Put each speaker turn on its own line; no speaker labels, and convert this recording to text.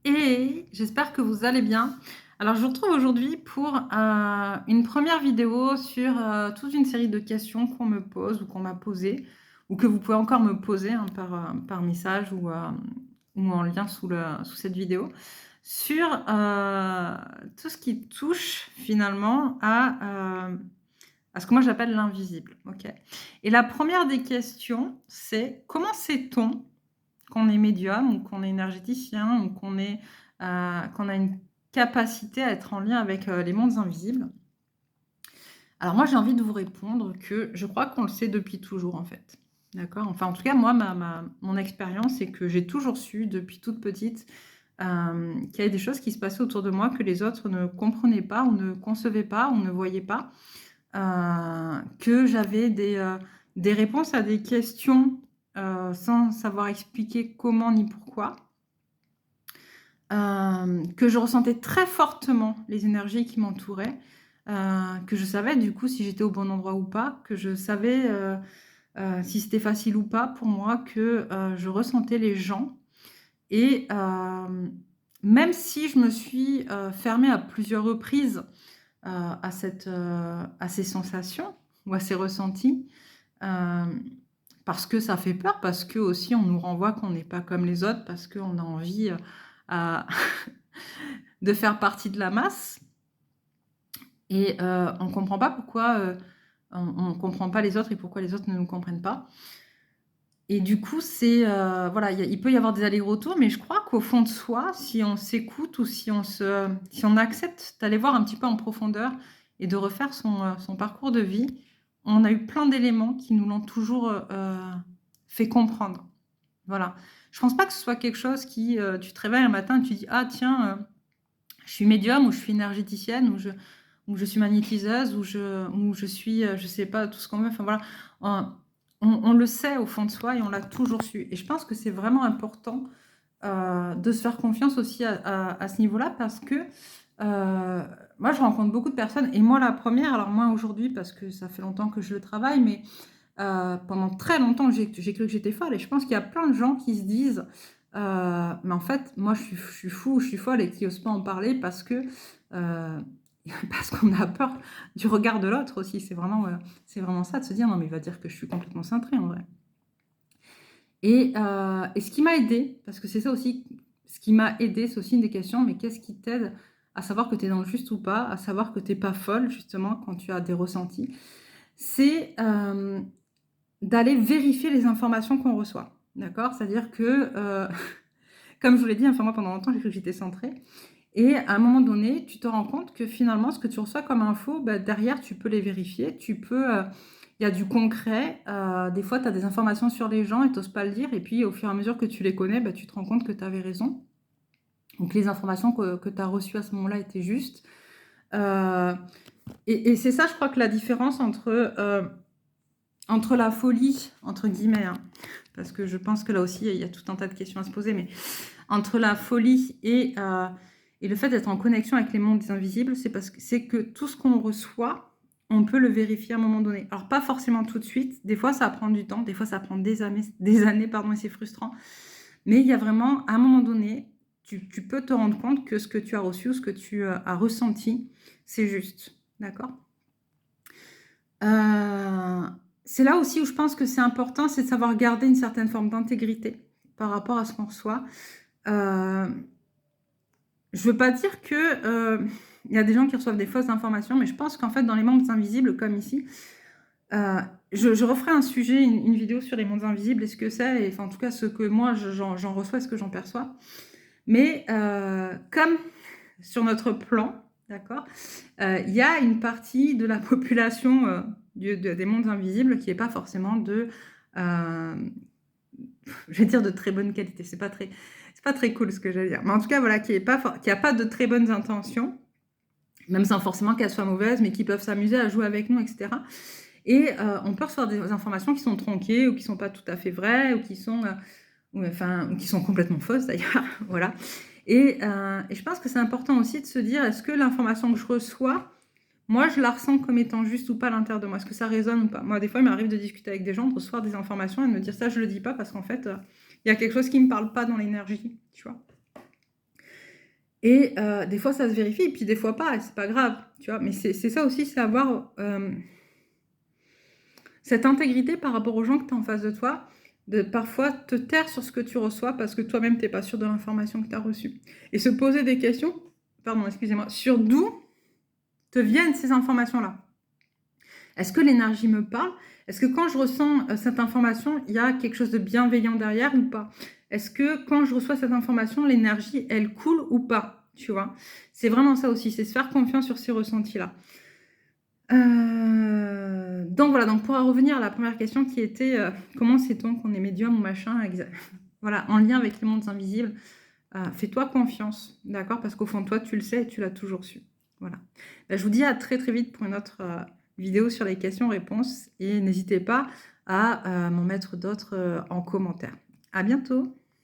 Et j'espère que vous allez bien. Alors, je vous retrouve aujourd'hui pour une première vidéo sur toute une série de questions qu'on me pose ou qu'on m'a posées, ou que vous pouvez encore me poser hein, par message ou en lien sous cette vidéo, sur tout ce qui touche finalement à ce que moi j'appelle l'invisible. Ok. Et la première des questions, c'est comment sait-on qu'on est médium ou qu'on est énergéticien ou qu'on a une capacité à être en lien avec, les mondes invisibles? Alors moi, j'ai envie de vous répondre que je crois qu'on le sait depuis toujours, en fait. D'accord? Enfin, en tout cas, moi, mon expérience, c'est que j'ai toujours su depuis toute petite, qu'il y avait des choses qui se passaient autour de moi que les autres ne comprenaient pas ou ne concevaient pas ou ne voyaient pas. Que j'avais des réponses à des questions, sans savoir expliquer comment ni pourquoi. Que je ressentais très fortement les énergies qui m'entouraient, que je savais du coup si j'étais au bon endroit ou pas, que je savais, si c'était facile ou pas pour moi, que, je ressentais les gens et même si je me suis, fermée à plusieurs reprises, à ces sensations ou à ces ressentis, hem, parce que ça fait peur, parce que aussi on nous renvoie qu'on n'est pas comme les autres, parce qu'on a envie, à de faire partie de la masse et on ne comprend pas pourquoi, on comprend pas les autres et pourquoi les autres ne nous comprennent pas et du coup, c'est, voilà, il peut y avoir des allers-retours, mais je crois qu'au fond de soi, si on s'écoute ou si on accepte d'aller voir un petit peu en profondeur et de refaire son parcours de vie, on a eu plein d'éléments qui nous l'ont toujours, fait comprendre. Voilà. Je pense pas que ce soit quelque chose qui, tu te réveilles un matin et tu dis: «Ah tiens, je suis médium ou je suis énergéticienne ou je suis magnétiseuse ou je suis, je sais pas, tout ce qu'on veut. Enfin voilà, on le sait au fond de soi et on l'a toujours su et je pense que c'est vraiment important, de se faire confiance aussi à ce niveau-là parce que, moi je rencontre beaucoup de personnes et moi la première. Alors moins aujourd'hui parce que ça fait longtemps que je le travaille, mais pendant très longtemps, j'ai cru que j'étais folle et je pense qu'il y a plein de gens qui se disent, «Mais en fait, moi, je suis fou ou je suis folle» et qui osent pas en parler parce que, parce qu'on a peur du regard de l'autre aussi. C'est vraiment ça, de se dire: «Non, mais il va dire que je suis complètement cintrée, en vrai» et ce qui m'a aidée, parce que c'est ça aussi, ce qui m'a aidée, c'est aussi une des questions, mais qu'est-ce qui t'aide à savoir que tu es dans le juste ou pas, à savoir que tu es pas folle, justement, quand tu as des ressentis? C'est, d'aller vérifier les informations qu'on reçoit, d'accord? C'est-à-dire que, comme je vous l'ai dit, enfin moi pendant longtemps j'ai cru que j'étais centrée et à un moment donné, tu te rends compte que finalement ce que tu reçois comme info, bah, derrière tu peux les vérifier, il y a du concret, des fois tu as des informations sur les gens et tu oses pas le dire et puis au fur et à mesure que tu les connais, bah, tu te rends compte que tu avais raison. Donc les informations que tu as reçues à ce moment-là étaient justes, heu et c'est ça je crois que la différence entre la «folie» entre guillemets, hein, parce que je pense que là aussi il y a tout un tas de questions à se poser, mais entre la folie et le fait d'être en connexion avec les mondes invisibles, c'est que tout ce qu'on reçoit, on peut le vérifier à un moment donné. Alors pas forcément tout de suite, des fois ça prend du temps, des fois ça prend des années pardon et c'est frustrant. Mais il y a vraiment à un moment donné, tu peux te rendre compte que ce que tu as reçu ou ce que tu, as ressenti, c'est juste. D'accord? Heu, c'est là aussi où je pense que c'est important, c'est de savoir garder une certaine forme d'intégrité par rapport à ce qu'on reçoit. Heu, je veux pas dire que, il y a des gens qui reçoivent des fausses informations, mais je pense qu'en fait, dans les mondes invisibles comme ici, heu, je referai un sujet, une vidéo sur les mondes invisibles et ce que c'est et enfin, en tout cas, ce que moi j'en reçois, ce que j'en perçois. Mais, comme sur notre plan, d'accord, il y a une partie de la population, des mondes invisibles qui est pas forcément hem, je vais dire de très bonne qualité. C'est pas très cool ce que je vais dire. Mais en tout cas, voilà, qui a pas de très bonnes intentions, même sans forcément qu'elles soient mauvaises, mais qui peuvent s'amuser à jouer avec nous et cetera et on peut recevoir des informations qui sont tronquées ou qui sont pas tout à fait vraies ou qui sont, ou qui sont complètement fausses d'ailleurs, voilà et je pense que c'est important aussi de se dire: «Est-ce que l'information que je reçois, moi, je la ressens comme étant juste ou pas à l'intérieur de moi? Est-ce que ça résonne ou pas?» Moi, des fois, il m'arrive de discuter avec des gens, de recevoir des informations et de me dire: «Ça, je le dis pas parce qu'en fait, il y a quelque chose qui me parle pas dans l'énergie», tu vois? Et des fois, ça se vérifie, et puis des fois pas, et c'est pas grave, tu vois. Mais c'est ça aussi, c'est avoir cette intégrité par rapport aux gens que tu as en face de toi, de parfois te taire sur ce que tu reçois parce que toi-même, tu n'es pas sûr de l'information que tu as reçue. Et se poser des questions, pardon, excusez-moi, sur d'où te viennent ces informations-là. Est-ce que l'énergie me parle? Est-ce que quand je ressens cette information, il y a quelque chose de bienveillant derrière ou pas? Est-ce que quand je reçois cette information, l'énergie, elle coule ou pas? Tu vois? C'est vraiment ça aussi, c'est se faire confiance sur ces ressentis-là. Donc voilà, donc pour en revenir à la première question qui était comment sait-on qu'on est médium ou machin, voilà, en lien avec les mondes invisibles, fais-toi confiance, d'accord? Parce qu'au fond de toi, tu le sais et tu l'as toujours su. Voilà. Là, je vous dis à très très vite pour une autre vidéo sur les questions-réponses et n'hésitez pas à m'en mettre d'autres en commentaire. À bientôt!